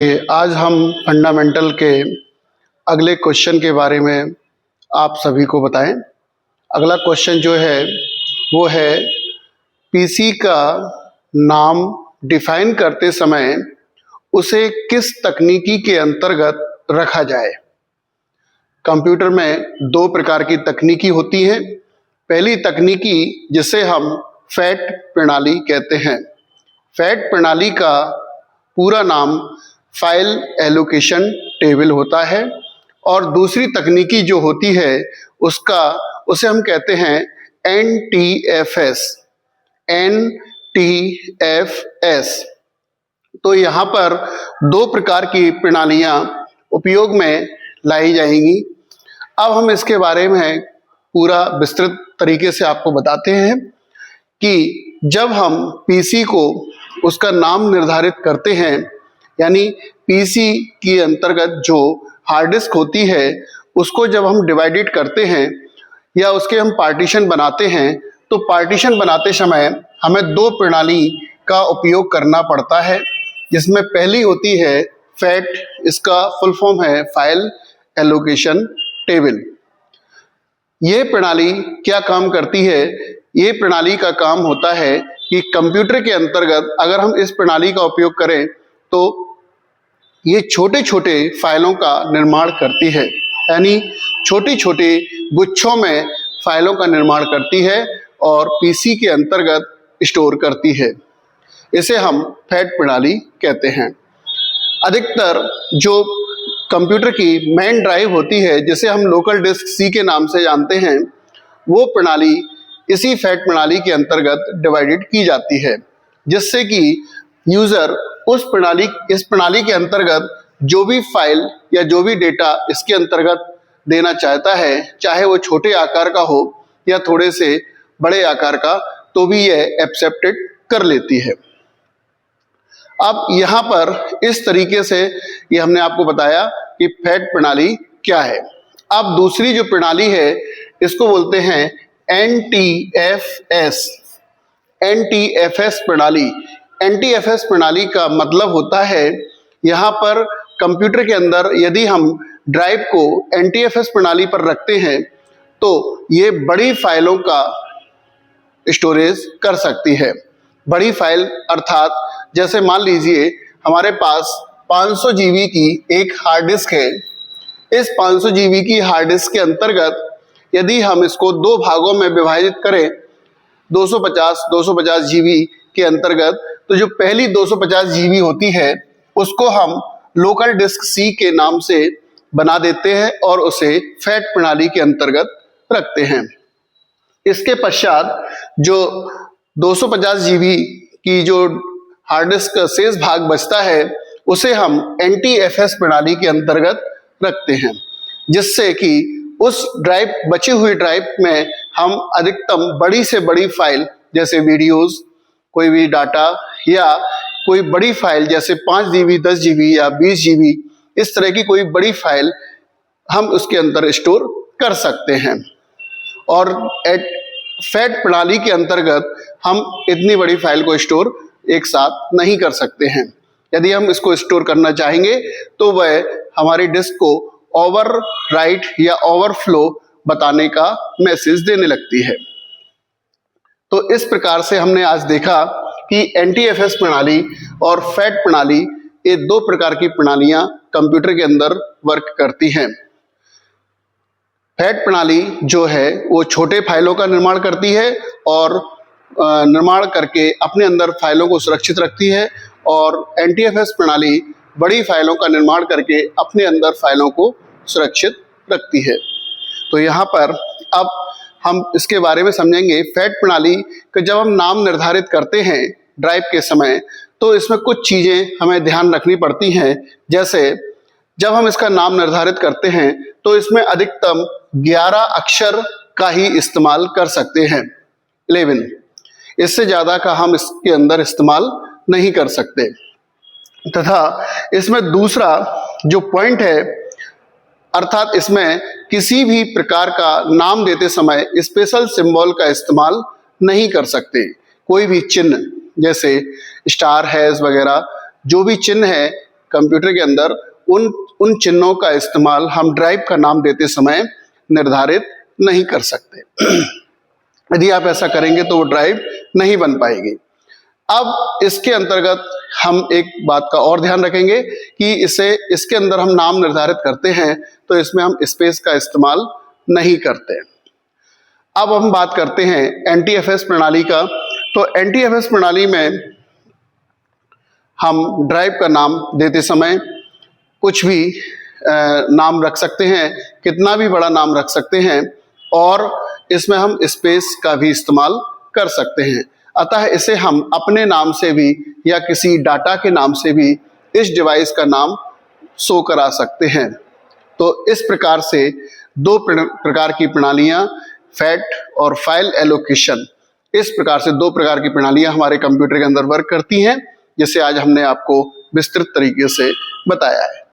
आज हम फंडामेंटल के अगले क्वेश्चन के बारे में आप सभी को बताएं। अगला क्वेश्चन जो है वो है पीसी का नाम डिफाइन करते समय उसे किस तकनीकी के अंतर्गत रखा जाए। कंप्यूटर में दो प्रकार की तकनीकी होती हैं। पहली तकनीकी जिसे हम फैट प्रणाली कहते हैं। फैट प्रणाली का पूरा नाम फाइल एलोकेशन टेबल होता है और दूसरी तकनीकी जो होती है उसे हम कहते हैं NTFS। तो यहाँ पर दो प्रकार की प्रणालियाँ उपयोग में लाई जाएंगी। अब हम इसके बारे में पूरा विस्तृत तरीके से आपको बताते हैं कि जब हम पीसी को उसका नाम निर्धारित करते हैं, यानी पीसी के अंतर्गत जो हार्ड डिस्क होती है उसको जब हम डिवाइडेड करते हैं या उसके हम पार्टीशन बनाते हैं, तो पार्टीशन बनाते समय हमें दो प्रणाली का उपयोग करना पड़ता है, जिसमें पहली होती है फैट, इसका फुल फॉर्म है फाइल एलोकेशन टेबल। ये प्रणाली क्या काम करती है? ये प्रणाली का काम होता है कि कंप्यूटर के अंतर्गत अगर हम इस प्रणाली का उपयोग करें तो ये छोटे छोटे फाइलों का निर्माण करती है, यानी छोटी छोटी गुच्छों में फाइलों का निर्माण करती है और पीसी के अंतर्गत स्टोर करती है। इसे हम फैट प्रणाली कहते हैं। अधिकतर जो कंप्यूटर की मेन ड्राइव होती है, जिसे हम लोकल डिस्क सी के नाम से जानते हैं, वो प्रणाली इसी फैट प्रणाली के अंतर्गत डिवाइडेड की जाती है, जिससे कि यूजर इस प्रणाली के अंतर्गत जो भी फाइल या जो भी डेटा इसके अंतर्गत देना चाहता है, चाहे वो छोटे आकार का हो या थोड़े से बड़े आकार का, तो भी यह एक्सेप्टेड कर लेती है। अब यहाँ पर इस तरीके से ये हमने आपको बताया कि फैट प्रणाली क्या है। अब दूसरी जो प्रणाली है इसको बोलते हैं NTFS प्रणाली। NTFS प्रणाली का मतलब होता है, यहाँ पर कंप्यूटर के अंदर यदि हम ड्राइव को NTFS प्रणाली पर रखते हैं तो ये बड़ी फाइलों का स्टोरेज कर सकती है। बड़ी फाइल अर्थात जैसे मान लीजिए हमारे पास 500 GB की एक हार्ड डिस्क है। इस 500 GB की हार्ड डिस्क के अंतर्गत यदि हम इसको दो भागों में विभाजित करें 250 GB के अंतर्गत, तो जो पहली 250 GB होती है उसको हम लोकल डिस्क सी के नाम से बना देते हैं और उसे फैट प्रणाली के अंतर्गत रखते हैं। इसके पश्चात जो 250 GB की जो हार्ड डिस्क का शेष भाग बचता है उसे हम NTFS प्रणाली के अंतर्गत रखते हैं, जिससे कि उस बची हुई ड्राइव में हम अधिकतम बड़ी से बड़ी फाइल जैसे वीडियोस, कोई भी डाटा या कोई बड़ी फाइल जैसे 5 GB, 10 GB या 20 GB, इस तरह की कोई बड़ी फाइल हम उसके अंदर स्टोर कर सकते हैं। और फैट प्रणाली के अंतर्गत हम इतनी बड़ी फाइल को स्टोर एक साथ नहीं कर सकते हैं। यदि हम इसको स्टोर करना चाहेंगे तो वह हमारी डिस्क को ओवरराइट या ओवरफ्लो बताने का मैसेज देने लगती है। तो इस प्रकार से हमने आज देखा कि NTFS प्रणाली और फैट प्रणाली, ये दो प्रकार की प्रणालियां कंप्यूटर के अंदर वर्क करती हैं। फैट प्रणाली जो है वो छोटे फाइलों का निर्माण करती है और निर्माण करके अपने अंदर फाइलों को सुरक्षित रखती है, और NTFS प्रणाली बड़ी फाइलों का निर्माण करके अपने अंदर फाइलों को सुरक्षित रखती है। तो यहाँ पर अब हम इसके बारे में समझेंगे। फैट प्रणाली का जब हम नाम निर्धारित करते हैं ड्राइव के समय, तो इसमें कुछ चीज़ें हमें ध्यान रखनी पड़ती हैं। जैसे जब हम इसका नाम निर्धारित करते हैं तो इसमें अधिकतम 11 अक्षर का ही इस्तेमाल कर सकते हैं, 11। इससे ज़्यादा का हम इसके अंदर इस्तेमाल नहीं कर सकते। तथा इसमें दूसरा जो पॉइंट है, अर्थात इसमें किसी भी प्रकार का नाम देते समय स्पेशल सिंबल का इस्तेमाल नहीं कर सकते। कोई भी चिन्ह जैसे स्टार हैश वगैरह जो भी चिन्ह है कंप्यूटर के अंदर उन चिन्हों का इस्तेमाल हम ड्राइव का नाम देते समय निर्धारित नहीं कर सकते। यदि आप ऐसा करेंगे तो वो ड्राइव नहीं बन पाएगी। अब इसके अंतर्गत हम एक बात का और ध्यान रखेंगे कि इसके अंदर हम नाम निर्धारित करते हैं तो इसमें हम स्पेस का इस्तेमाल नहीं करते। अब हम बात करते हैं एनटीएफएस प्रणाली का। तो एनटीएफएस प्रणाली में हम ड्राइव का नाम देते समय कुछ भी नाम रख सकते हैं, कितना भी बड़ा नाम रख सकते हैं, और इसमें हम स्पेस का भी इस्तेमाल कर सकते हैं। अतः इसे हम अपने नाम से भी या किसी डाटा के नाम से भी इस डिवाइस का नाम शो करा सकते हैं। तो इस प्रकार से दो प्रकार की प्रणालियां, फैट और फाइल एलोकेशन, इस प्रकार से दो प्रकार की प्रणालियां हमारे कंप्यूटर के अंदर वर्क करती हैं, जिसे आज हमने आपको विस्तृत तरीके से बताया है।